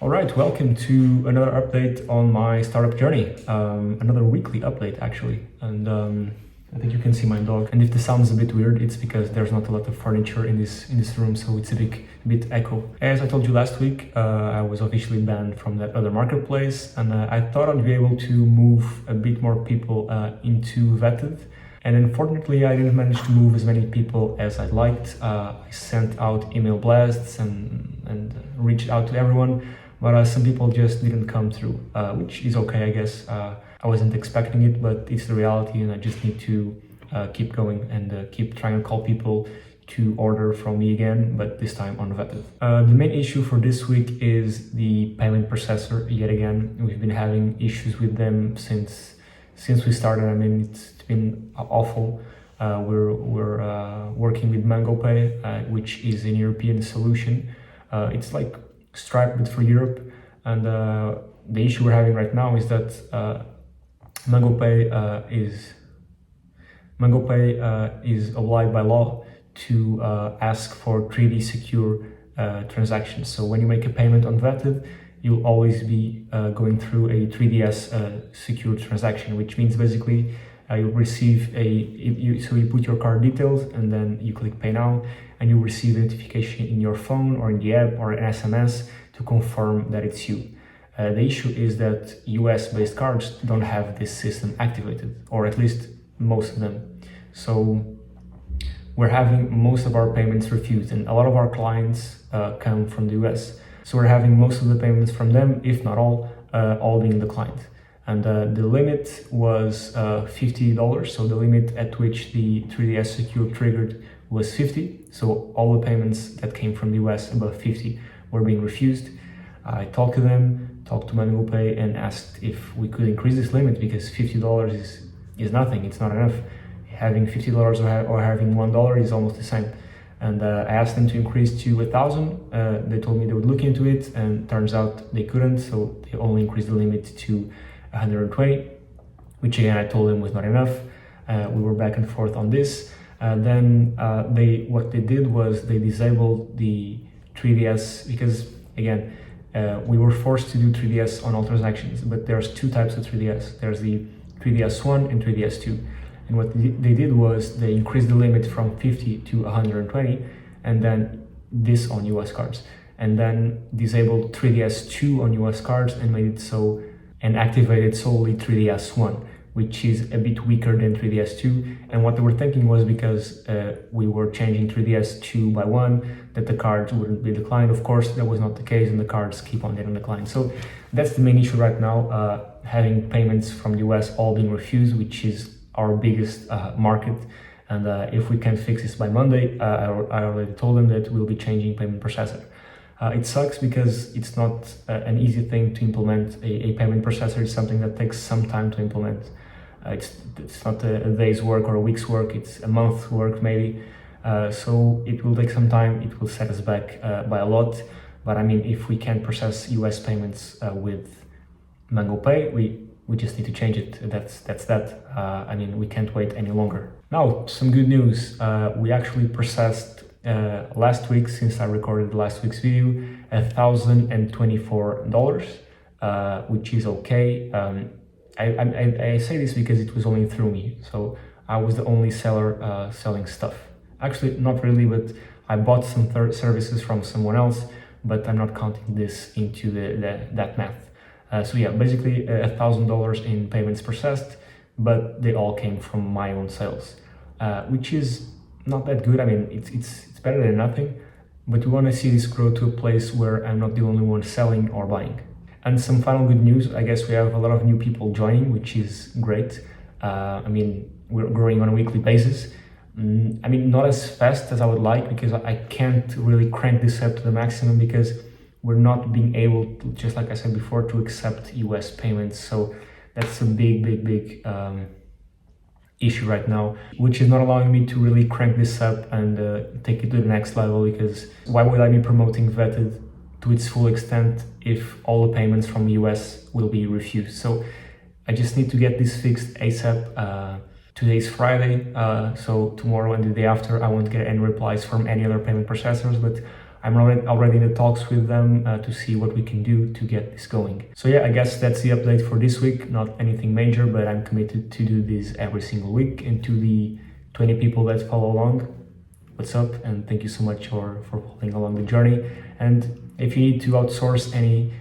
All right, welcome to another update on my startup journey. Another weekly update, actually. And I think you can see my dog. And if this sounds a bit weird, it's because there's not a lot of furniture in this room, so it's a bit echo. As I told you last week, I was officially banned from that other marketplace, and I thought I'd be able to move a bit more people into Vetted. And unfortunately, I didn't manage to move as many people as I liked. I sent out email blasts and reached out to everyone, but some people just didn't come through, which is okay, I guess. I wasn't expecting it, but it's the reality, and I just need to keep going and keep trying to call people to order from me again, but this time on Vetted. The main issue for this week is the payment processor. Yet again, we've been having issues with them since we started. I mean, it's been awful. We're working with Mangopay, which is an European solution. It's like Stripe but for Europe, and the issue we're having right now is that Mangopay is obliged by law to ask for 3D secure transactions. So when you make a payment on Vetted, you'll always be going through a 3DS secure transaction, which means basically you'll receive so you put your card details and then you click pay now, and you'll receive a notification in your phone or in the app or an SMS to confirm that it's you. The issue is that US-based cards don't have this system activated, or at least most of them. So we're having most of our payments refused, and a lot of our clients come from the US. So we're having most of the payments from them, if not all being declined. And the limit was $50. So the limit at which the 3DS Secure triggered was 50. So all the payments that came from the US above 50 were being refused. I talked to Mangopay and asked if we could increase this limit, because $50 is nothing, it's not enough. Having $50 or having $1 is almost the same. And I asked them to increase to 1,000. They told me they would look into it, and turns out they couldn't, so they only increased the limit to 120, which again I told them was not enough. We were back and forth on this. Then what they did was they disabled the 3DS, because again we were forced to do 3DS on all transactions, but there's two types of 3DS. There's the 3DS1 and 3DS2. And what they did was they increased the limit from 50 to 120, and then this on US cards, and then disabled 3DS2 on US cards and made it so, and activated solely 3DS1, which is a bit weaker than 3DS2. And what they were thinking was, because we were changing 3DS2 by one, that the cards wouldn't be declined. Of course, that was not the case, and the cards keep on getting declined. So that's the main issue right now, having payments from the US all being refused, which is our biggest market. And if we can fix this by Monday, I already told them that we'll be changing payment processor. It sucks because it's not an easy thing to implement. A payment processor is something that takes some time to implement. It's not a day's work or a week's work, it's a month's work maybe. So it will take some time, it will set us back by a lot. But I mean, if we can process US payments with Mangopay, we just need to change it. That's that. I mean, we can't wait any longer. Now, some good news. We actually processed last week, since I recorded last week's video, $1,024, which is okay. I say this because it was only through me, so I was the only seller selling stuff. Actually, not really, but I bought some services from someone else, but I'm not counting this into that math. So yeah, basically $1,000 in payments processed, but they all came from my own sales, which is not that good. I mean, it's better than nothing, but we want to see this grow to a place where I'm not the only one selling or buying. And some final good news, I guess we have a lot of new people joining, which is great. I mean, we're growing on a weekly basis. I mean, not as fast as I would like, because I can't really crank this up to the maximum, because we're not being able to, just like I said before, to accept US payments. So that's a big issue right now, which is not allowing me to really crank this up and take it to the next level, because why would I be promoting Vetted to its full extent if all the payments from the US will be refused? So I just need to get this fixed ASAP. Today's Friday, so tomorrow and the day after I won't get any replies from any other payment processors, but I'm already in the talks with them to see what we can do to get this going. So yeah, I guess that's the update for this week. Not anything major, but I'm committed to do this every single week. And to the 20 people that follow along, what's up? And thank you so much for following along the journey. And if you need to outsource any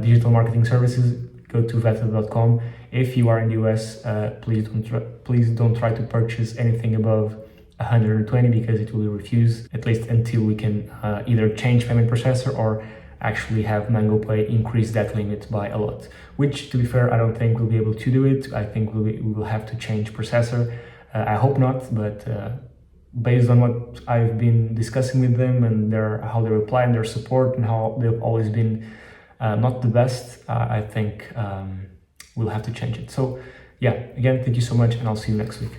digital marketing services, go to Vettted.com. If you are in the US, please don't try to purchase anything above 120 because it will be refused, at least until we can either change payment processor or actually have Mangopay increase that limit by a lot. Which, to be fair, I don't think we'll be able to do it. I think we will have to change processor. I hope not, but based on what I've been discussing with them and how they reply and their support and how they've always been not the best, I think we'll have to change it. So yeah, again, thank you so much, and I'll see you next week.